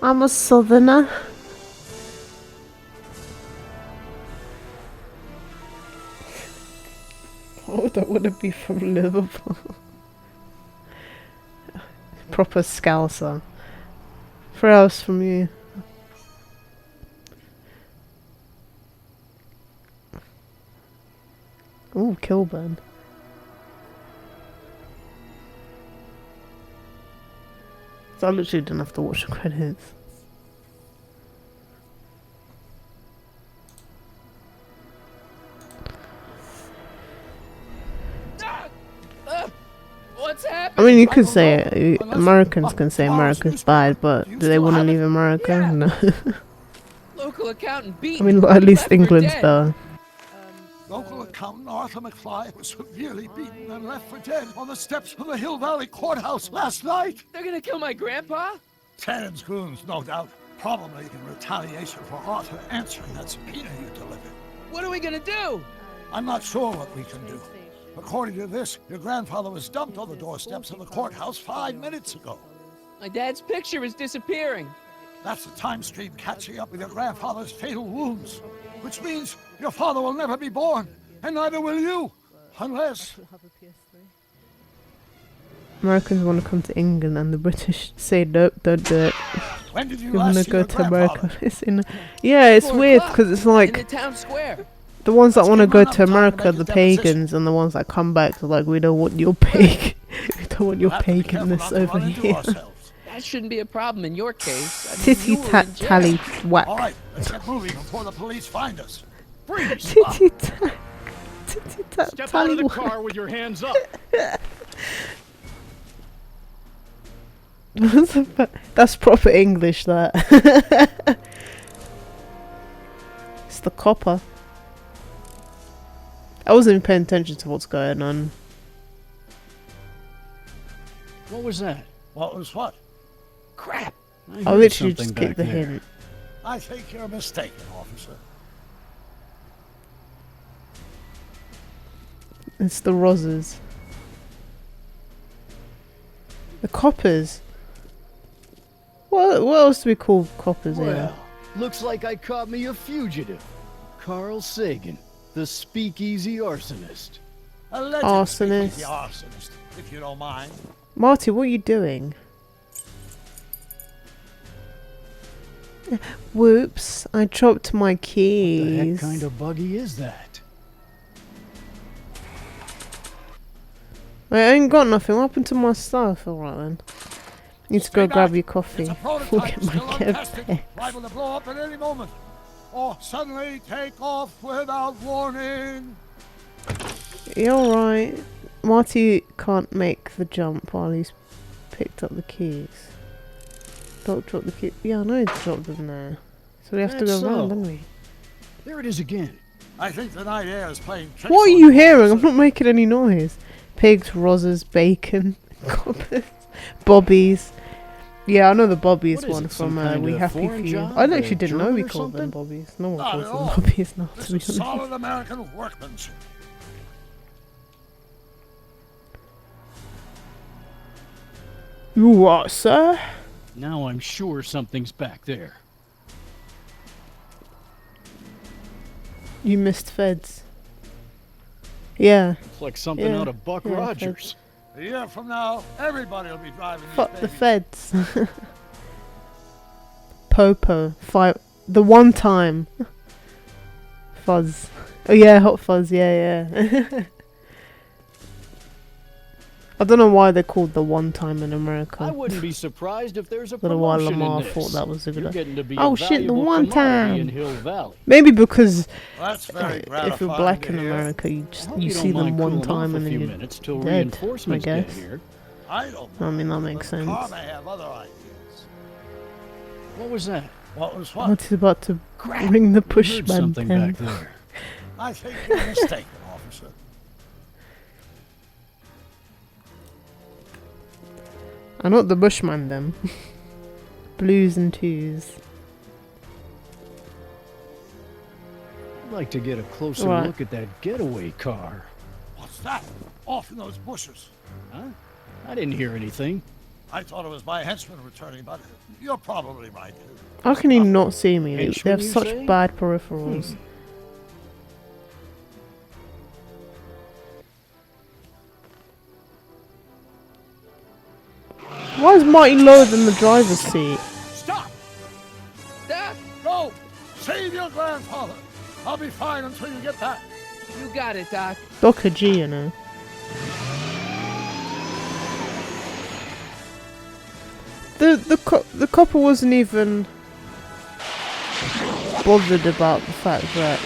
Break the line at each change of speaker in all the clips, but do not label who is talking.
I'm a southerner. Oh, that wouldn't be from Liverpool. Proper Scouser. 3 hours from you. Ooh, Kilburn. So I literally didn't have to watch the credits.
What's
I
happening?
mean, you could say it. Americans can say America's bad, but do they want to leave America?
Yeah.
No.
Local accountant beat.
I mean, at least
left for
England's
dead.
better.
Local accountant Arthur McFly was severely beaten and left for dead on the steps of the Hill Valley Courthouse last night.
They're gonna kill my grandpa?
Tannen's goons, no doubt. Probably in retaliation for Arthur answering that subpoena you delivered.
What are we gonna do?
I'm not sure what we can do. According to this, your grandfather was dumped on the doorsteps of the courthouse 5 minutes ago.
My dad's picture is disappearing.
That's the time stream catching up with your grandfather's fatal wounds. Which means your father will never be born, and neither will you. Unless...
Americans want to come to England and the British say nope, don't do it.
When did you
You
last
want
see
to go
your
to
grandfather?
America. It's in yeah, it's
4
weird
o'clock
because it's
in the
like
town square.
the ones that
Let's
want to
give
go
him enough
to
time to
America,
make
the
his deposition.
pagans, and the ones that come back are like, we don't want your pagan, we don't want your
We'll have to be careful
paganness
not to
over
run into
here.
ourselves.
That shouldn't be a problem in your case. I mean,
Titty
you were
tat
in jail.
tally whack.
All right, let's get moving before the police find us. Freeze!
Titty tat. Titty tat
Step out
tally
of the
whack.
car with your hands up.
That's proper English, that. It's the copper. I wasn't even paying attention to what's going on.
What was that?
What was what?
Crap.
I
heard
literally
something
just clicked the
back there.
hint.
I think you're mistaken, officer.
It's the Roses. The coppers. What else do we call coppers here?
Well, looks like I caught me a fugitive. Carl Sagan, the speakeasy arsonist.
Alleged
Arsonist.
speakeasy arsonist, if you don't mind.
Marty, what are you doing? Whoops, I dropped my
What the
keys.
heck kind of buggy is that?
Wait, I ain't got nothing. What happened to my stuff? Alright then. Need to go
Stay
grab
back.
your coffee.
It's a
Before I
prototype
get my
still
get
untested,
back.
liable to blow up at any moment. Or suddenly take off without warning.
You're alright. Marty can't make the jump while he's picked up the keys. Don't drop the keys. Yeah, I know he dropped them there. So we have to
That's
go around,
so.
don't we?
There it is again.
I think the night air is playing tricks
What are
on
you hearing? I'm
officer.
not making any noise. Pigs, rozzers, bacon, coppers, bobbies. Yeah, I know the bobbies
What is
one
it, some
from
kind
We
of
Happy
foreign
Few.
job,
I actually
a
didn't know we
German or
called them
something?
bobbies. No one
Not
calls
at
them
all.
bobbies now,
This
to be
is
honest.
solid American workmanship.
You what, sir?
Now I'm sure something's back there.
You missed feds. Yeah,
It's like something
Yeah,
out of Buck
yeah,
Rogers.
A year from now, everybody will be driving these
fuck the
babies.
feds. Popo, fight the one time. Fuzz. Oh yeah, Hot Fuzz. Yeah, yeah. I don't know why they're called the one time in
I
America.
wouldn't be surprised if there's a
A little while
promotion
Lamar
in this.
thought that was a good
You're
idea.
getting to be
Oh
a
shit, the
valuable
one
commodity in
time.
Hill Valley.
Maybe because
That's very
if
gratifying
you're black
to
in
hear.
America, you
I
just
hope
you
don't
see them
mind
one
cooling
time
off
and
a
then
few
you're
minutes till
dead, I
reinforcements get
guess.
here.
I don't
I mean, that
know,
makes
but the car
sense.
may have other ideas.
What was that?
What was what?
Marty's about to
Crap.
ring the
I heard
pushman
something
pen.
back there.
I think you're mistaken, officer.
I'm not the bushman then. Blues and twos.
I'd like to get a closer
Right.
look at that getaway car.
What's that? Off in those bushes.
Huh? I didn't hear anything.
I thought it was my henchman returning, but you're probably right.
How can he not see me? They
Henchman,
have
you
such
say?
bad peripherals. Why is Marty lower than the driver's seat?
Stop!
Doc,
Go! Save your grandfather! I'll be fine until you get back.
you got it, Doc.
Dr. G, you know. The couple wasn't even bothered about the fact that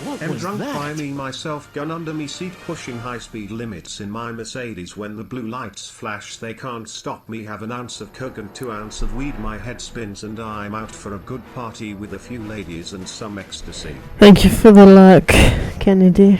What
I'm
was
drunk
that?
by me myself, gun under me seat, pushing high speed limits in my Mercedes. When the blue lights flash they can't stop me. Have an ounce of coke and 2 ounces of weed, my head spins and I'm out for a good party with a few ladies and some ecstasy.
Thank you for the luck, Kennedy.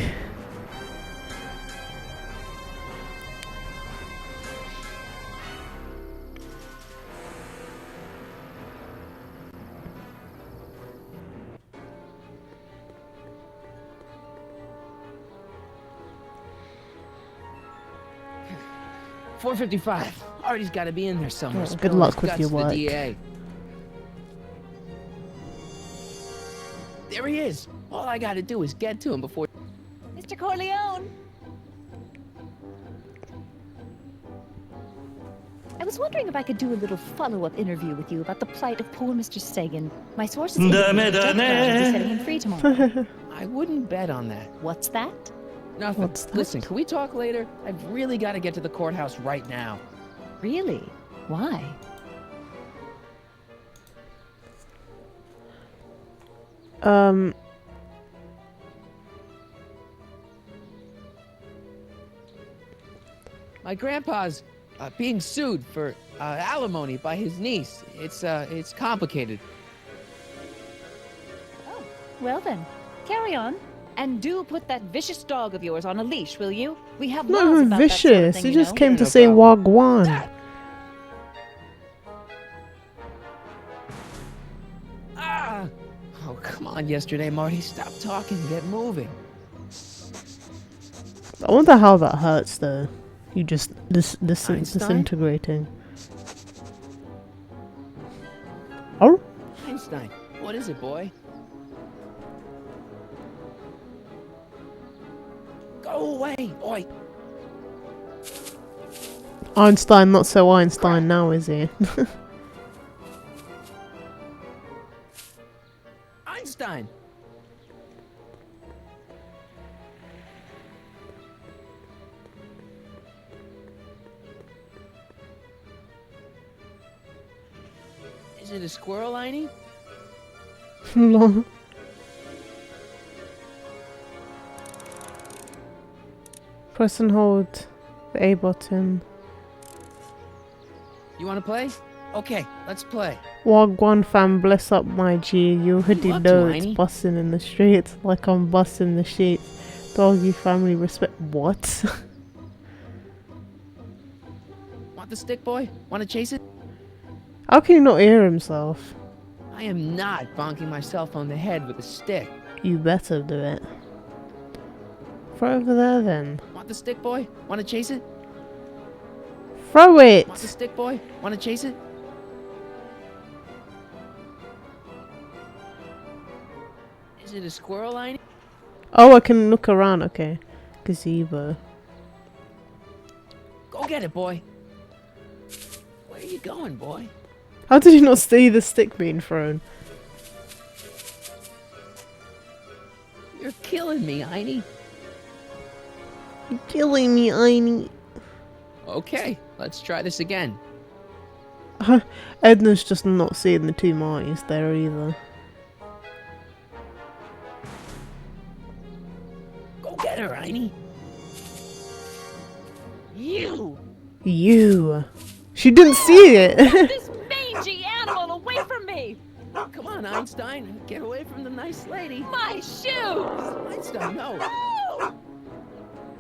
$4.55. Artie's got to be in there somewhere.
Oh, good
spilling
luck
his
with
guts
your
to the
work.
DA. There he is. All I got to do is get to him before.
Mr. Corleone! I was wondering if I could do a little follow-up interview with you about the plight of poor Mr. Sagan. My sources indicate the judge will be setting him free tomorrow.
I wouldn't bet on that.
What's that?
Nothing.
What's that?
Listen, can we talk later? I've really got to get to the courthouse right now.
Really? Why?
My grandpa's being sued for alimony by his niece. It's complicated.
Oh, well then. Carry on. And do put that vicious dog of yours on a leash, will you? We have
Not
laws
even
about that sort of
vicious.
thing,
He
you
just
know.
came
Yeah,
to
no
say
problem.
Wagwan.
Ah! Oh, come on, yesterday, Marty. Stop talking and get moving.
I wonder how that hurts though. You just
Einstein?
disintegrating. Oh?
Einstein, what is it, boy? Go away, oi!
Einstein, not so Einstein now, is he?
Einstein! Is it a squirrel, Einie?
Lol. Press and hold the A button.
You wanna play? Okay, let's play.
Wagwan fam, bless up my G. You already
up to,
know it's
Einie?
busting in the streets like I'm busting the sheets. Doggy family respect. What?
Want the stick, boy? Wanna chase it?
How can he not hear himself?
I am not bonking myself on the head with a stick.
You better do it. Throw it over there then.
Want the stick, boy? Wanna chase it?
Throw it!
Want the stick, boy? Wanna chase it? Is it a squirrel, Einie?
Oh, I can look around. Okay. Gazebo.
Go get it, boy. Where are you going, boy?
How did you not see the stick being thrown?
You're killing me, Einie.
You're killing me, Einie.
Okay, let's try this again.
Edna's just not seeing the two Martys there either.
Go get her, Einie.
You!
You. She didn't see it.
This mangy animal away from me!
Come on, Einstein. Get away from the nice lady.
My shoes!
Einstein, no.
No!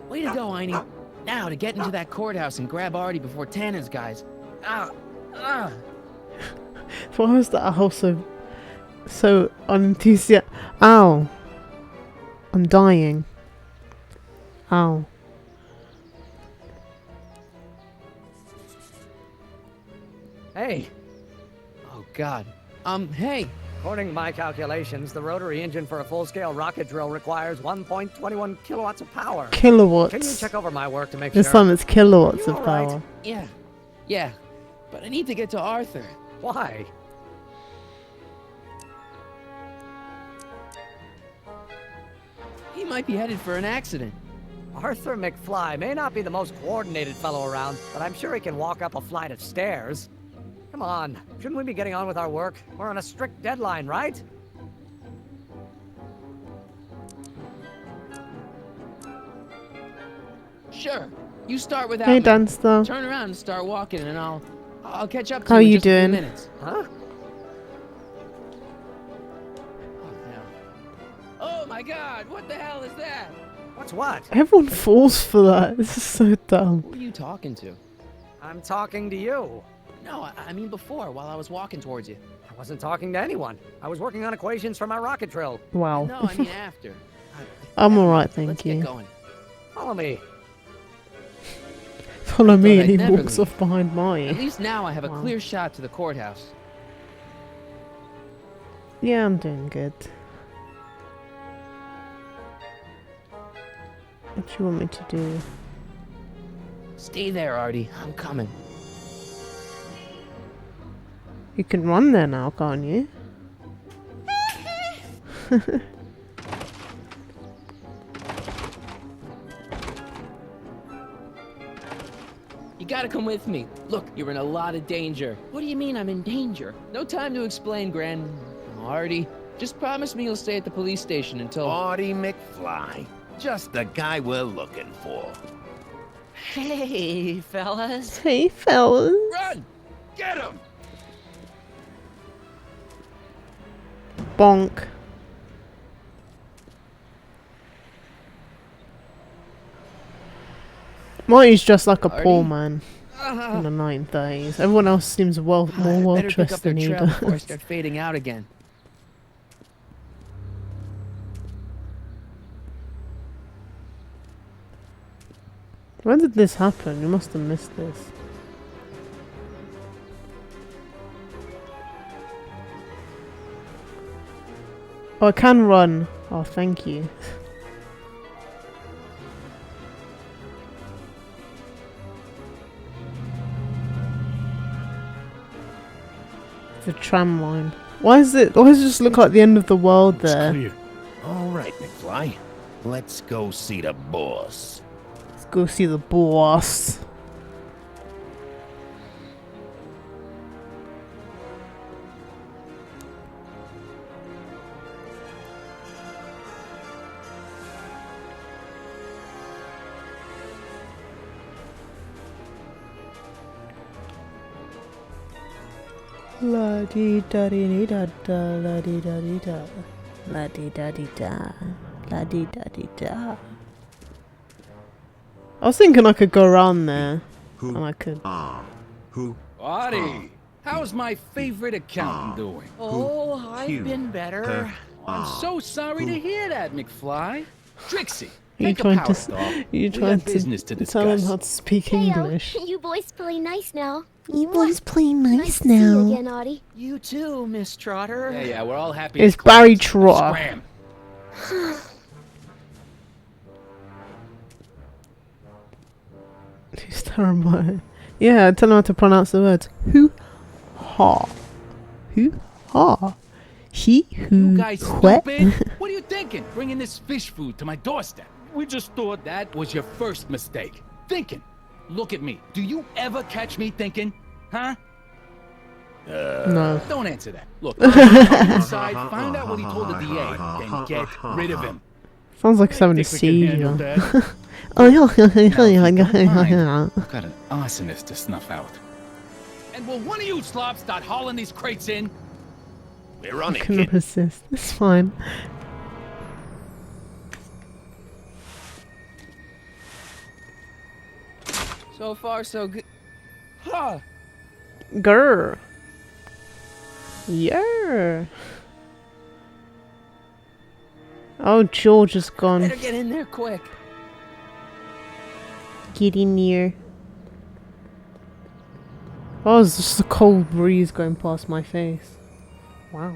Way to go, Einie. Now to get into that courthouse and grab Artie before Tanner's guys. Ah, ah.
Why was that owl so unenthusiastic? Ow. I'm dying. Ow.
Hey.
Oh, God. Hey.
According to my calculations, the rotary engine for a full-scale rocket drill requires 1.21 kilowatts of power.
Kilowatts.
Can you check over my work to make
This
sure?
time it's kilowatts
You
of
all right?
power.
Yeah. But I need to get to Arthur.
Why?
He might be headed for an accident.
Arthur McFly may not be the most coordinated fellow around, but I'm sure he can walk up a flight of stairs. Come on, shouldn't we be getting on with our work? We're on a strict deadline, right?
Sure. You start without
Hey,
me.
Dunster.
Turn around and start walking, and I'll catch up to
How
you in
you
just a few
doing?
minutes.
Huh?
Oh, no. Oh my God! What the hell is that?
What's what?
Everyone falls for that. This is so dumb.
Who are you talking to?
I'm talking to you.
No, I mean before, while I was walking towards you.
I wasn't talking to anyone. I was working on equations for my rocket drill.
Wow.
No, I mean after.
I'm alright,
Let's
thank
get
you.
going.
Follow me.
Follow me,
I'd
and he
never
walks
leave.
off behind
At
Marty.
least now I have a
Wow.
clear shot to the courthouse.
Yeah, I'm doing good. What do you want me to do?
Stay there, Artie. I'm coming.
You can run there now, can't you?
You gotta come with me. Look, you're in a lot of danger. What do you mean I'm in danger? No time to explain, Artie. Just promise me you'll stay at the police station until...
Artie McFly. Just the guy we're looking for.
Hey, fellas.
Hey, fellas.
Run! Get him!
Bonk. Marty's just like a poor
Artie?
man in the 1930s. Everyone else seems more well
better pick
dressed
up their
than he
trail before I
does.
start fading out again.
When did this happen? You must have missed this. Oh, I can run. Oh, thank you. The tram line. Why does it just look like the end of the world there?
Clear. All right, McFly. Let's go see the boss.
Let's go see the boss. La di da di da da, la di da di da, la di da di da, la di da di da. I was thinking I could go around there, and I could.
Who?
Artie, how's my favorite accountant doing?
Oh,
Q,
I've been better.
I'm so sorry to hear that, McFly. Trixie,
You
take a
trying
power
to?
dog.
You
We
trying
got business to
to tell him
discuss.
how to speak
Heyo,
English?
you boys play nice now.
You boys play nice
to see you again, Audie.
You too, Miss Trotter.
Yeah, we're all happy.
It's
as clams.
Barry Trotter.
Scram.
He's terrible. Yeah, tell him how to pronounce the words. Who, ha, who, ha, he, who,
You guys
what?
stupid? What are you thinking? Bringing this fish food to my doorstep? We just thought that was your first mistake. Thinking. Look at me. Do you ever catch me thinking? Huh?
No.
Don't answer that. Look, inside, find out what he told the DA, then get rid of him.
Sounds like he's having a
Think we can handle
seizure.
that?
Oh yeah.
Now, if you don't mind, I've got an arsonist to snuff out. And will one of you slobs start hauling these crates in?
We're on
I
it,
can
kid.
resist. It's fine.
So far, so good. Huh.
Grr. Yeah. Oh, George is gone.
Better get in there quick.
Get in here. Oh, it's just a cold breeze going past my face. Wow.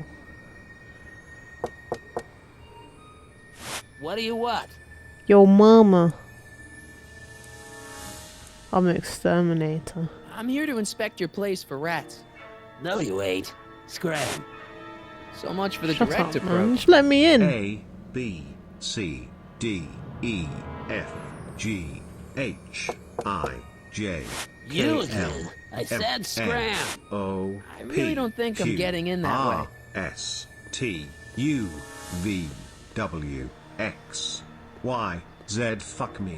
What do you want?
Yo, mama. I'm an exterminator.
I'm here to inspect your place for rats.
No, you ain't. Scram.
So much for the
Shut
direct
up, man.
approach.
Just let me in.
A, B, C, D, E, F, G, H, I, J,
You
K, L,
do. I
M,
said scram.
N, O,
I really don't think I'm getting in that way.
R, S, T, U, V, W, X, Y, Z. Fuck me.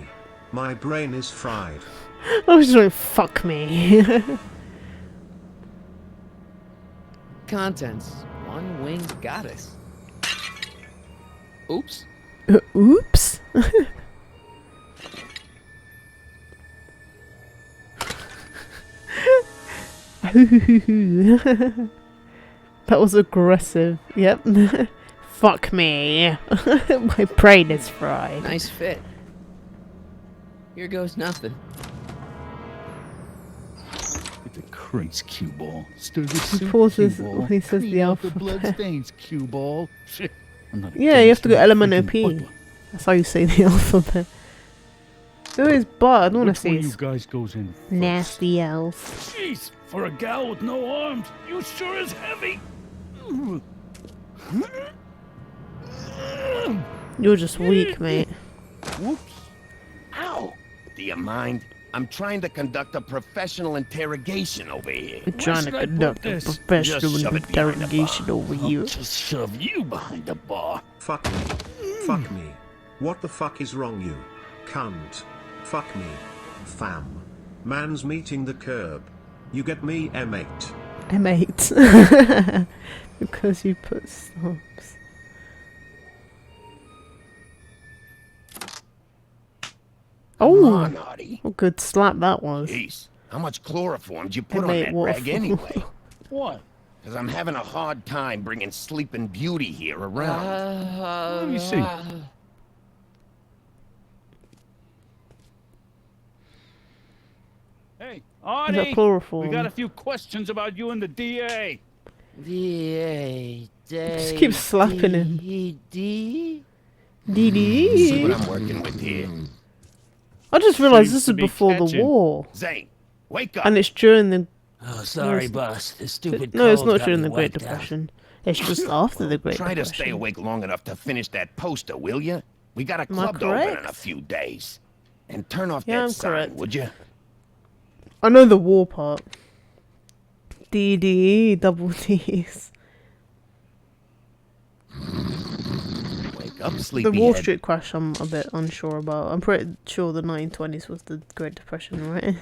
My brain is fried.
I was just like, fuck me.
Contents. One winged goddess. Oops.
Oops. That was aggressive. Yep. Fuck me. My brain is fried.
Nice fit. Here goes nothing.
With the crates, cue ball. Stir the
He
soup,
pauses
cue ball.
when he says
Clean
the
out the
alphabet.
blood stains, cue ball. Shit. I'm not a
Yeah, you have to go
gangster,
elemental
freaking
P.
butler.
That's how you say the alphabet. Oh, his butt. I don't want to
Which
see
one of you
his
guys goes in first?
nasty elf.
Jeez, for a gal with no arms, you sure is heavy.
You're just weak, mate.
Whoops.
Ow! Do you mind? I'm trying to conduct a professional interrogation over here.
We're trying to
should I put
conduct a
this?
professional
Just shove it behind the
interrogation
bar.
over
I'll
you.
just shove you behind the bar.
Fuck me. Fuck me. What the fuck is wrong, you cunt? Fuck me. Fam. Man's meeting the curb. You get me, M8.
M8. Because you put stops.
Come
Oh,
on, Artie.
what good slap that was.
Jeez, how much chloroform did you put on
Mate,
that
what
rag
for?
anyway?
What?
Because I'm having a hard time bringing Sleeping Beauty here around.
Let me see. Hey,
Is that
Artie!
chloroform?
We got a few questions about you and the DA.
Just keep slapping him.
See
DD.
what I'm working with here?
I just realised
Seems
this
to
is
be
before the
catching.
war.
Zane, wake up.
And it's during the...
Oh, sorry, boss. The stupid
No, it's
cold
not
got
during
me
the Great
wiped out.
Depression. It's just after the Great
Try to
Depression.
stay awake long enough to finish that poster, will you? We got a
Am I
club to open in a
correct?
few days. And turn off
Yeah,
that
I'm
sign,
correct.
would you?
I know the war part. DD, double T's.
Wake up,
The
sleepyhead.
Wall Street crash I'm a bit unsure about. I'm pretty sure the 1920s was the Great Depression, right?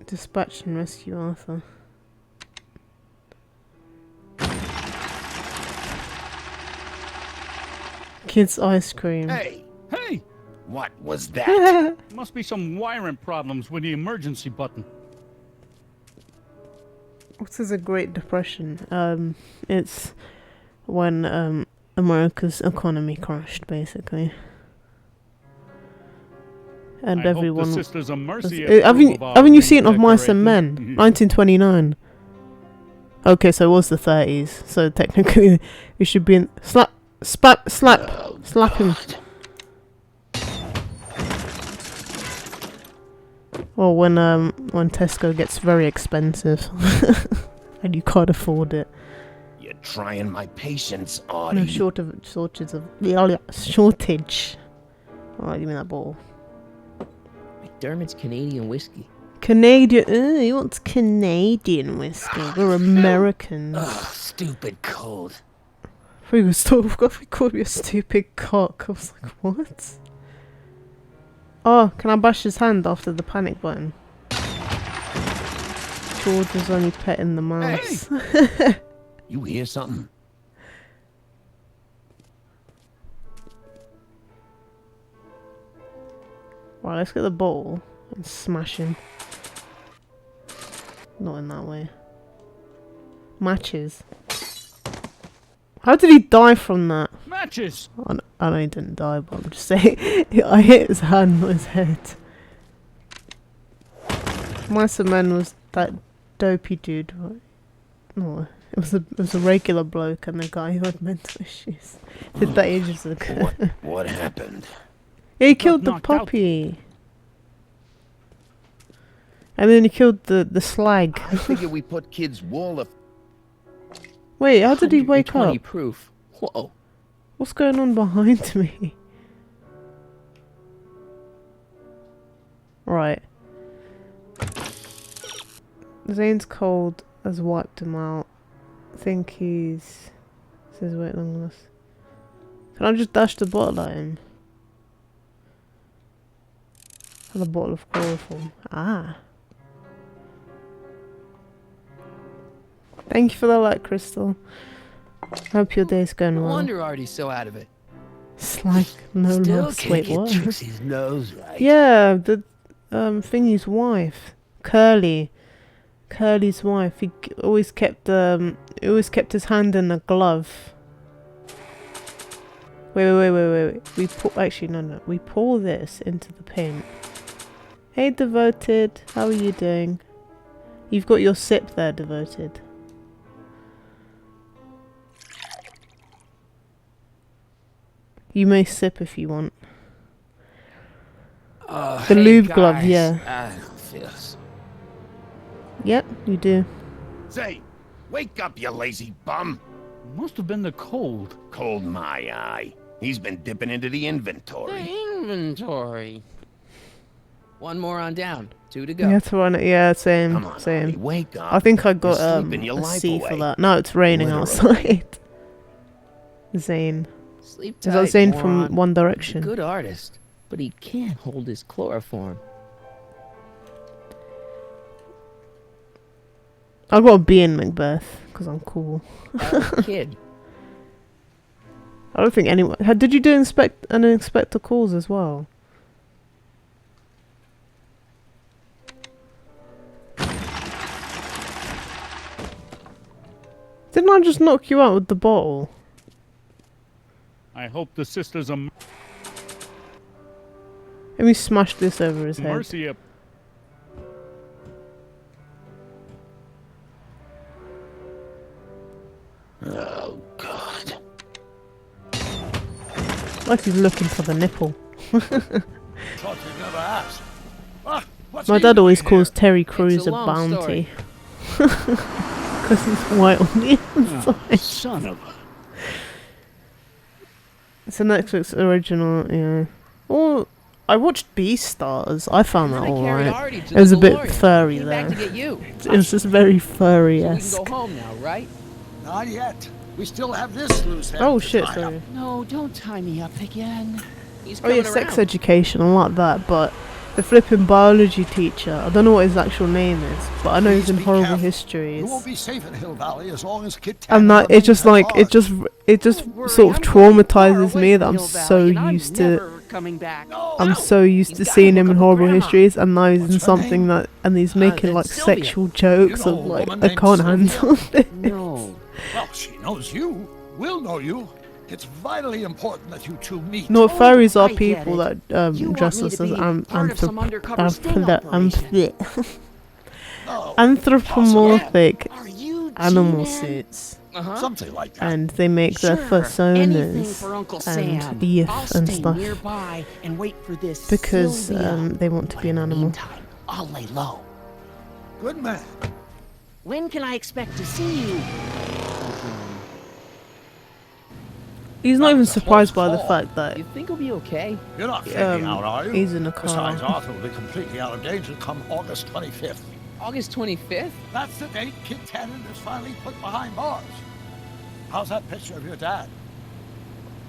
Dispatch and rescue Arthur. Kids ice cream.
Hey,
Hey!
what was that?
Must be some wiring problems with the emergency button.
What is a Great Depression? It's when America's economy crashed, basically, and
I
everyone.
hope the Sisters of Mercy
Haven't you seen Of Mice and Men? 1929. Okay, so it was the 30s. So technically, we should be in slap him. Or when Tesco gets very expensive and you can't afford it.
You're trying my patience, Artie.
No shortage. Oh, you mean that ball?
McDermott's Canadian whiskey.
Canadian. He wants Canadian whiskey. We're Americans.
Ugh, stupid cold.
We called me a stupid cock. I was like, what? Oh, can I bash his hand after the panic button? George was only petting the mouse.
You hear something?
Right, let's get the bottle and smash him. Not in that way. Matches. How did he die from that?
Matches!
I know he didn't die, but I'm just saying I hit his hand, not his head. Mice and Men was that dopey dude. Right? No, it was a regular bloke and a guy who had mental issues. Did that ages ago.
What happened?
Yeah, he killed the
knocked out.
puppy. And then he killed the slag.
I figure we put kids' wall of...
Wait, how did he wake
120
up?
proof. Whoa.
What's going on behind me? Right. Zane's cold has wiped him out. I think he's... Says wait long enough. Can I just dash the bottle at him? And a bottle of chloroform. Ah. Thank you for the light, Crystal. Hope your day's going
No
well.
wonder Artie's so out of it.
Slag, no
Still
loss.
can't
Wait,
get
what?
Trixie's nose right.
Yeah, the Thingy's wife, Curly's wife. He always kept his hand in a glove. Wait. We pour actually no. We pour this into the paint. Hey, Devoted, how are you doing? You've got your sip there, Devoted. You may sip if you want. The
Hey
lube
guys,
glove, yeah.
I don't feel
Yep, you do.
Say, wake up, you lazy bum.
Must have been the cold.
Cold my eye. He's been dipping into the inventory.
The inventory. One more on down. 2 to go.
You have to run it. Yeah, same.
Come on,
same.
Artie, wake up.
I think I got
You're sleeping your
a
life
C for
away.
that. No, it's raining
Literally.
outside. Zane.
Sleep
Is
tight,
that Zane
moron.
from One
He's a
Direction?
good artist, but he can't hold his chloroform.
I got a B in Macbeth because I'm cool.
Kid.
I don't think anyone. Did you do Inspector Calls as well? Didn't I just knock you out with the bottle?
I hope the sisters of
Let me smash this over his head.
Mercy up.
Oh, God.
Like he's looking for the nipple.
Thought you'd never asked. Ah, what's
My
he
dad
doing
always
here?
calls Terry Crews
a
a
long
bounty. Because he's white on the inside.
Son of a...
It's a Netflix original, yeah. Oh, I watched Beastars. I found that
I carried
alright.
Artie to
It was
the
a bit
DeLorean.
furry
Came
there.
back to get you.
It was just very
So we
furry-esque.
can go home now, right?
Not yet. We still have this loose head.
Oh
to
shit,
tie up.
sorry.
No, don't tie me up again. He's
Oh
coming
yeah, sex
around.
education, I like that, but the flipping biology teacher, I don't know what his actual name is, but I know he's
Please
in
be
horrible
careful.
histories.
You won't be safe in Hill Valley as long as Kit
And that it just like it just
Don't worry,
sort of
I'm going far
traumatizes
away
me
from
that I'm
Hill Valley,
so
and I'm
used to
never coming back.
I'm so used to
He's gotta
seeing
look
him in
up
horrible
Grandma.
histories, and now he's in
What's her
something
name?
that and he's making
that's
like
Sylvia.
sexual jokes
You know
of
a
like
woman
I
named
can't
Sylvia?
handle this.
No.
Well, she knows you. We'll know you. It's vitally important that you two meet.
No, furries are
I get
people
it.
that
You want
dress
me
us
to
as
be part of some undercover sting operation.
No,
anthropomorphic
Are you
animal
G-Man?
suits,
Uh-huh.
something like that.
and they make their
Sure, anything
personas
for Uncle
and
Sam.
youth
I'll
and
stay
stuff
nearby and wait for this
because
Sylvia.
they want to
But
be an
in the
animal.
meantime, I'll lay low.
Good man.
When can I expect to see you?
He's not even
That's a
surprised
close
by the
call.
fact that
You think he'll be okay?
You're not faking out, are you?
he's in a car.
Besides, Arthur will be completely out of danger come August 25th.
August 25th?
That's the date Kit Tannen is finally put behind bars. How's that picture of your dad?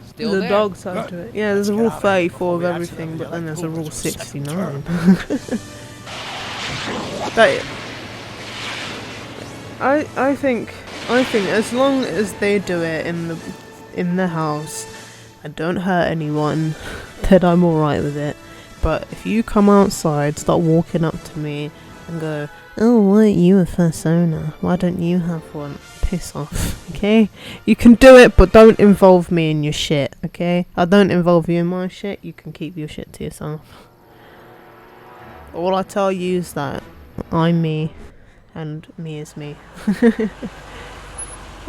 Still
There's a
there.
dog side to it. Yeah, there's a
Let's
rule
get out of here
34 of
before we
everything, but then there's a rule
accidentally elect
69.
Cooper's
I think as long as they do it in the house and don't hurt anyone, then I'm alright with it. But if you come outside, start walking up to me and go, "Oh, why aren't you a persona? Why don't you have one?" Piss off, okay? You can do it, but don't involve me in your shit, okay? I don't involve you in my shit. You can keep your shit to yourself. All I tell you is that I'm me, and me is me.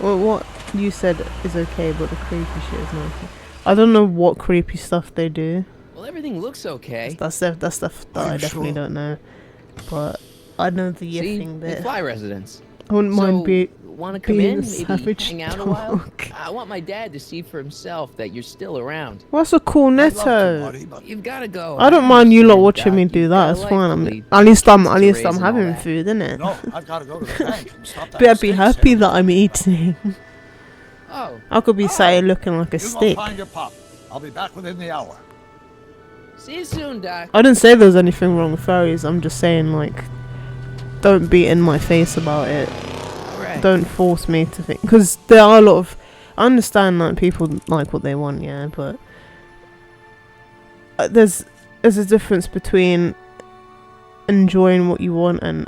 Well, what you said is okay, but the creepy shit is not okay. I don't know what creepy stuff they do.
Well, everything looks okay.
That's stuff that I definitely don't know. But I know the
See,
yiffing bit.
McFly residence.
I wouldn't mind
Want to come
being
in,
a
maybe
savage
hang out a while?
dog.
I want my dad to see for himself that you're still around.
What's a cornetto?
You've got to go.
I don't mind you lot watching me
Doc,
do
you've
that.
got a
It's
life
fine.
to
I'm,
lead.
at least I'm
Kids to raise and all
having
that.
food, innit?
No, I've got to go to the bank and stop that
Better be
mistake,
happy
Sarah.
that I'm eating.
Oh,
I could be sat looking like a
You go
stick.
find your pop. I'll be back within the hour.
see you soon, Doc.
I didn't say there's anything wrong with furries. I'm just saying, like, don't be in my face about it.
All right.
Don't force me to think. Because there are a lot of... I understand that people like what they want, yeah, but... there's a difference between enjoying what you want and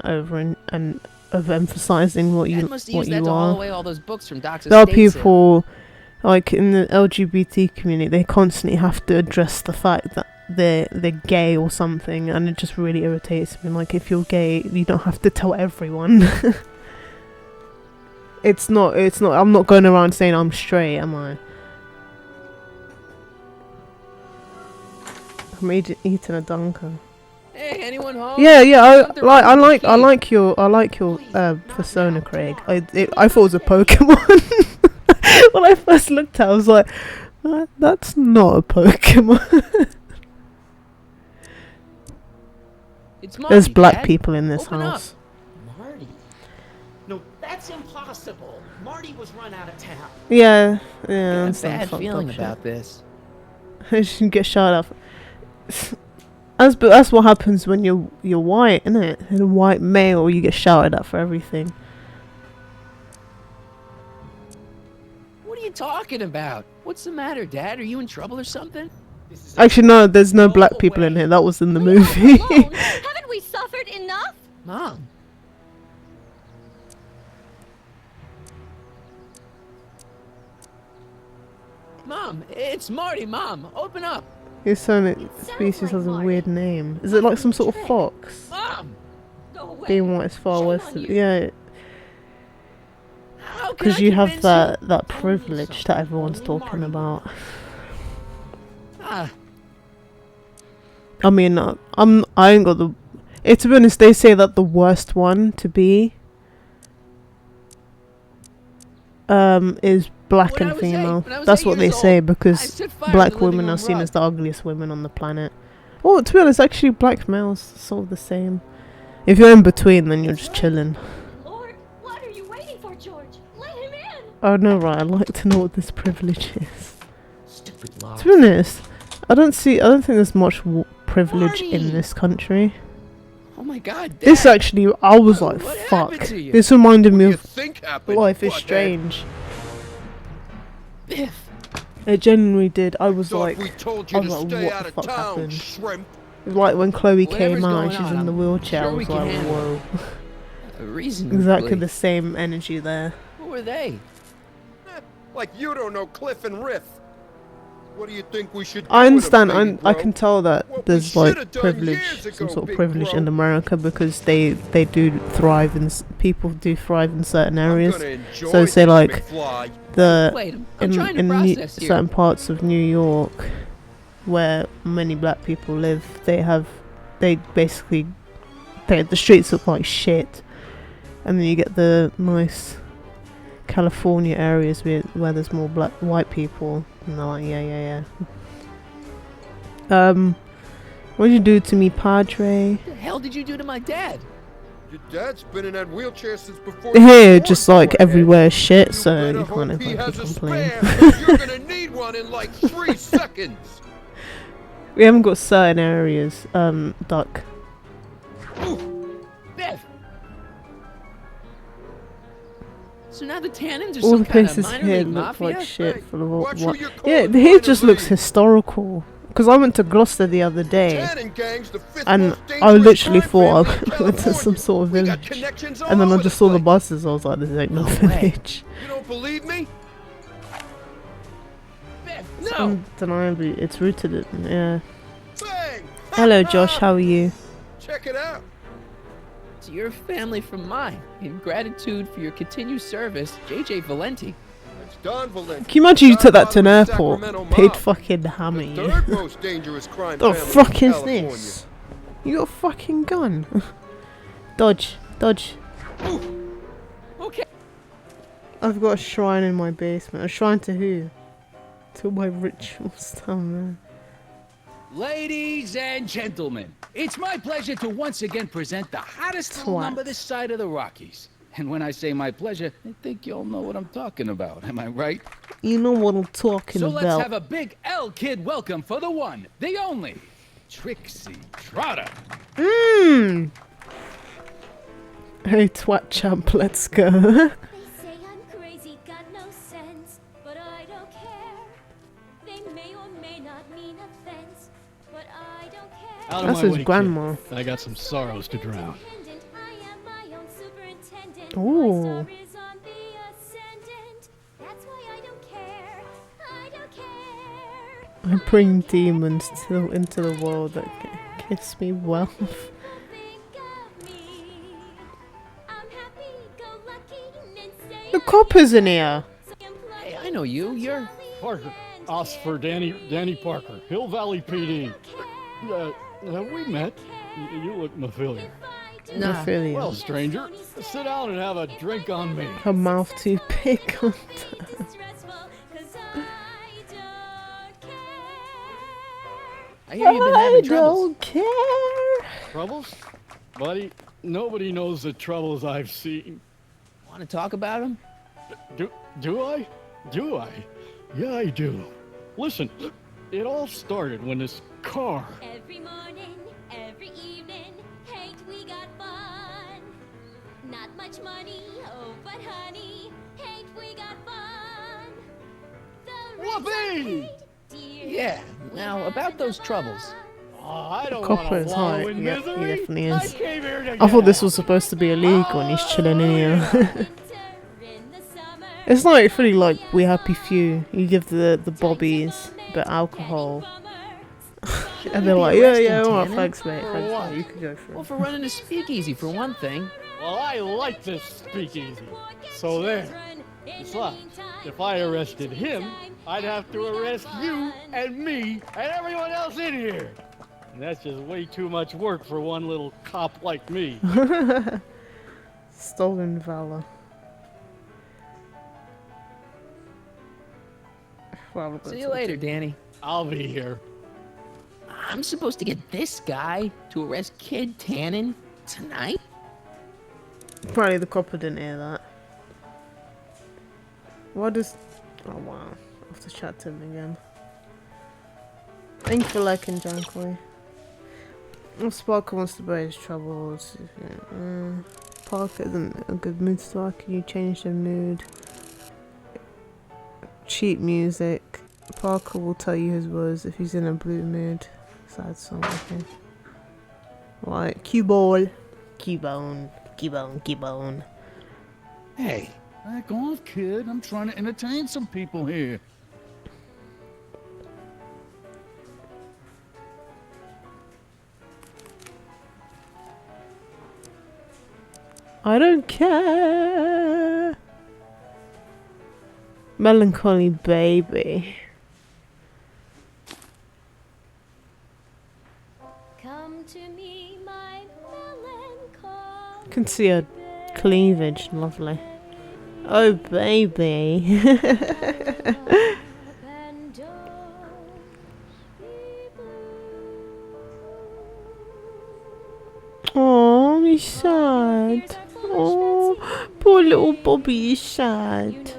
overemphasizing what
Dad
you
must use that
you
to haul
are.
away all those books from Doc's
There are
estate sale.
people, like in the LGBT community, they constantly have to address the fact that they're gay or something, and it just really irritates me. Like, if you're gay, you don't have to tell everyone. It's not. I'm not going around saying I'm straight, am I? I'm eating a dunker.
Hey, anyone home?
Yeah.
Something wrong
I
with the
like
key.
your persona, Craig. I thought it was a Pokemon. When I first looked at it, I was like, that's not a Pokemon.
It's Marty,
There's black
Dad.
people in this
Open up.
house.
Marty? No, that's impossible. Marty was run out of town.
Yeah.
I got a
That's some
bad
fucked
feeling
up
about this.
shit. You should get shot up. That's what happens when you're white, isn't it? And a white male, you get shouted at for everything.
What are you talking about? What's the matter, Dad? Are you in trouble or something?
Actually, no. There's no black people in here. That was in the movie.
Alone? Haven't we suffered enough?
Mom. Mom, it's Marty, Mom. Open up.
His son
sounds
species
like
has a
Marty.
weird name. Is it like some sort of fox?
Mom.
Go away.
Being white is far
Shame
worse.
on
Than,
you.
yeah,
How can
because
I
you have
convince
that privilege that everyone's talking about.
Ah,
I mean, I ain't got the. To be honest, they say that the worst one to be is black
When I
and
was
female.
eight- when I was
That's
8
what they
years
say
old, I
because
set fire to
black
the living
women
room
are seen
rug.
as the ugliest women on the planet. Well, to be honest, actually, black males sort of the same. If you're in between, then you're just chilling.
Lord, what are you waiting for, George? Let him in.
Oh no, right? I'd like to know what this privilege is.
Stupid lies.
To be honest, I don't think there's much privilege in
Marty!
this country.
oh my God, Dad.
This actually, I was like,
What
fuck.
happened to you?
This reminded me
You
of
think happened?
Life is
butthead?
Strange.
Biff.
It genuinely did. I was
Thought
like,
we told
I
you
was
to
like,
stay
what
out
the
of
fuck
town,
happened?
shrimp.
It was like when Chloe came
Whatever's
out
going
and she's
on,
in the
I'm
wheelchair.
sure
I
we
was
can
like,
handle
whoa.
Reasonably.
Exactly the same energy there.
Who were they?
Like you don't know Cliff and Riff. What do you think we should do
I
with 'em,
understand.
baby
I
bro?
can tell that
What we
there's
shoulda
like
done
privilege,
years
some
ago,
sort of
big
privilege
bro.
in America because they do thrive in people do thrive in certain areas.
I'm gonna enjoy
So say
this,
like
McFly.
the
Wait, I'm trying to
in
process here.
certain parts of New York where many black people live, they basically the streets look like shit, and then you get the nice California areas where there's more white people, and they're like, yeah. What did you do to me, Padre?
What the hell did you do to my dad?
Your dad's been in that wheelchair since before.
Here,
you were
just
born,
like
butthead.
everywhere shit,
You
so
better
you
hope
can't
he has a
complain.
spare, 'cause you're gonna need one in like 3 seconds.
We haven't got certain areas, Duck.
Biff. So now the Tannins are
All
some
the
kind of
places
minor
here
league
look
mafia?
like shit
Hey,
full of
watch who
what?
you're
Yeah,
calling
here
minor
just looks
league.
historical. Because I went to Gloucester the other day,
Tannin gang's the 5th
and
most
I
dangerous
literally
crime
thought
family in
I went to some
California.
sort of
We got
village.
connections all
And then I
over
just
the
saw the
place.
buses. I was like, this ain't no
way.
village.
You don't believe me?
Biff,
It's
no!
undeniably, it's rooted in, yeah.
Bang!
Hello, Josh. How are you?
Check it out.
to your family from mine. In gratitude for your continued service, J.J. Valenti.
It's Don Valenti.
Can you imagine you took that to an
Godfather of the
airport?
Sacramento
They'd
mob.
fucking hammer
The
you.
third most dangerous crime
The
family
fuck
in
is
California.
this? You got a fucking gun. Dodge. Dodge.
Okay.
I've got a shrine in my basement. A shrine to who? To my rituals down there.
Ladies and gentlemen, it's my pleasure to once again present the hottest little
Twat.
number this side of the Rockies. And when I say my pleasure, I think you'll know what I'm talking about. Am I right?
You know what I'm talking
So
about.
let's have a big L-Kid welcome for the one, the only, Trixie Trotter.
Mmm. Hey, twat champ, let's go.
They say I'm crazy, got no sense, but I don't care. They may or may not mean offense, but I don't care.
Out of
That's
my
his
way,
grandma.
kid. I got some sorrows to drown.
I am my own superintendent.
Ooh.
My star is on the ascendant. That's why I don't care. I don't care.
I bring demons into the world that kiss me well.
Think of me. I'm happy, go lucky, and say
The copper's in here.
Hey, I know you. You're...
Parker. Us for Danny Parker. Hill Valley PD. Have we met? You look familiar.
Nah.
Ophelia.
Well, stranger, sit down and have a drink on me.
Her mouth too big on
I hear you've been having troubles.
don't care.
Troubles? Buddy, nobody knows the troubles I've seen.
Want to talk about them?
Do I? Do I? Yeah, I do. Listen, it all started when this car...
Every morning, every evening, ain't we got fun? Not much money, oh, but honey, ain't we got fun? The
Whoopee!
Yeah. Now, about those troubles.
Oh, I don't
Copper
want to
is
wallow
high.
in
Yep, he
misery.
definitely
I
is.
came here to
I thought
get
this
out.
was supposed to be illegal and he's chilling in here. It's not really like We Happy Few. You give the bobbies a bit of alcohol. And they're like, yeah, alright, thanks mate.
For
Thanks,
what?
mate. You can go for
Well,
it.
for running a speakeasy, for one thing.
Well, I like this speakeasy. So there. Besides, if I arrested him, I'd have to arrest you and me and everyone else in here. And that's just way too much work for one little cop like me.
Stolen valor. Well,
See you later, Danny.
I'll be here.
I'm supposed to get this guy to arrest Kid Tannen tonight?
Probably the copper didn't hear that. What does... Oh wow. I'll have to chat to him again. Thank you for liking Jankoy. Sparker wants to bear his troubles. Parker isn't a good mood star. Can you change the mood? Cheap music. Parker will tell you his words if he's in a blue mood. Sad song, okay. Right, cue ball. Cubone. Cubone. Cubone.
Hey, back off, kid. I'm trying to entertain some people here.
I don't care. Melancholy baby.
Come to me, my melancholy.
Can see her cleavage, lovely. Oh baby. Oh, he's sad. Oh, poor little Bobby is sad.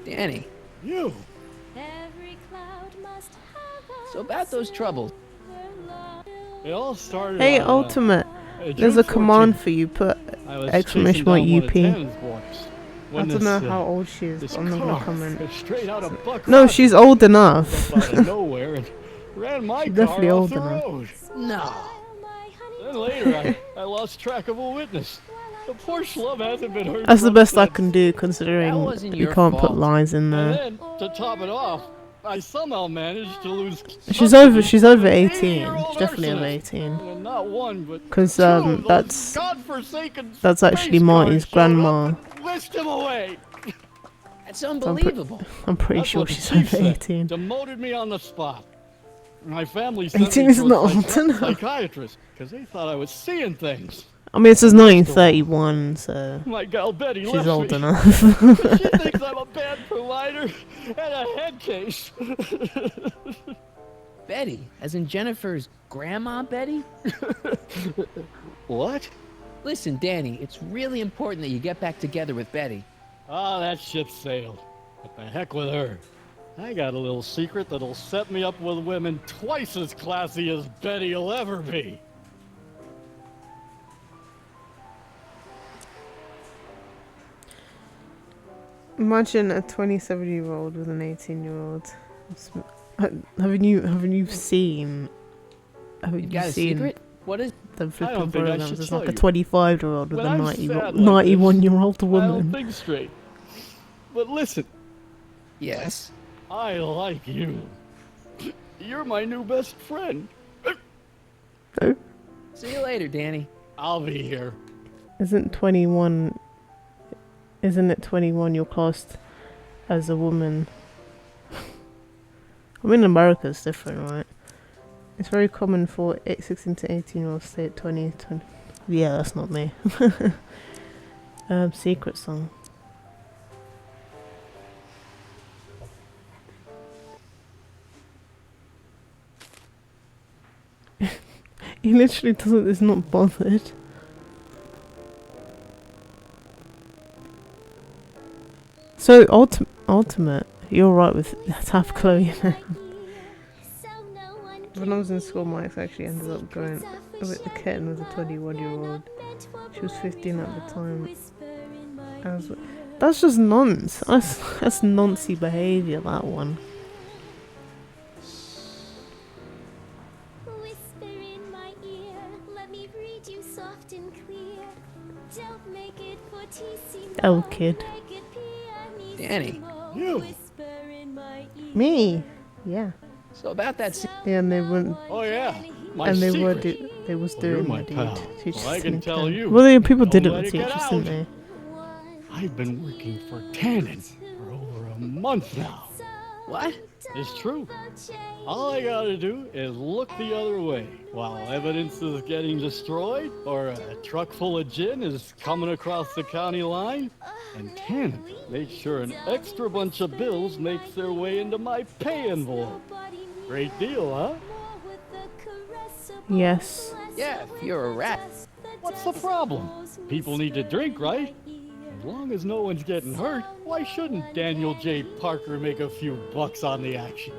Danny.
You.
So about those troubles.
It all started
Hey,
on,
Ultimate.
June
There's a
14th.
command for you. Put
I was
exclamation
chasing
mark
down one of
UP.
Tannen's boys
I
when
don't
this,
know how old she is.
this
But I'm not gonna
car
comment.
straight out of Buck
No,
Rogers
she's old enough.
out of nowhere and ran my
She's
car
definitely
off
old
the
enough.
road.
No.
Then later, I lost track of a witness. The poor schlub hasn't been heard
That's the
from
best I
since.
can do, considering
That wasn't
you
your
can't put
fault.
lies in
And
there.
then, to top it off, I somehow managed to lose.
She's over 18. She's definitely over
arsonist.
18.
And not one, but
Because
two of those
that's
godforsaken
actually
space
Marty's
cars showed up
grandma.
and whisked him away.
That's unbelievable.
I'm pretty
That's
sure
what the
she's
chief
over
said.
18.
Demoted me on the spot. My family sent
18
me
is
to
not
a
old enough.
psychiatrist because they thought I was seeing things.
I mean, it says 1931, so
My gal Betty
she's
left
old
me.
enough.
She thinks I'm a bad provider and a head case.
Betty, as in Jennifer's grandma Betty?
What?
Listen, Danny, it's really important that you get back together with Betty.
Ah, that ship sailed. What the heck with her? I got a little secret that'll set me up with women twice as classy as Betty will ever be.
Imagine a 27-year-old with an 18-year-old. Haven't you seen? Haven't
You got a
seen
secret? What is?
the
I
flipping
don't think I
programs?
should
It's
tell
like a
you.
25-year-old with
When
a
I'm
90,
sad like
91-year-old
I don't
woman.
think straight. But listen,
Yes.
I like you. You're my new best friend.
See you later, Danny.
I'll be here.
Isn't 21? Isn't it 21? You're classed as a woman. I mean, America is different, right? It's very common for 16 to 18-year-olds to stay at 20. Yeah, that's not me. Secret song. He literally doesn't. Is not bothered. So ultimate. You're right with half Chloe. When I was in school, my ex actually ended up going with the kitten with a 21-year-old. She was 15 at the time. I was like, that's just nonce. That's noncy behaviour, that one. Oh, kid.
Danny.
You.
Me? Yeah.
So about that.
Yeah, and they wouldn't.
Oh yeah. My
And they
secret.
were they was
Well, you're
doing
my
it, dude.
pal.
Teachers
Well, I can
didn't
tell
care.
you.
Well, the people
Don't
did it
let
with
it get
teachers,
out.
didn't they?
I've been working for Tannen for over a month now.
What?
It's true. All I gotta do is look the other way while evidence is getting destroyed or a truck full of gin is coming across the county line. And Tannen makes sure an extra bunch of bills makes their way into my pay envelope. Great deal, huh?
Yes.
Yeah, if you're a rat.
What's the problem? People need to drink, right? As long as no one's getting hurt, why shouldn't Daniel J. Parker make a few bucks on the action?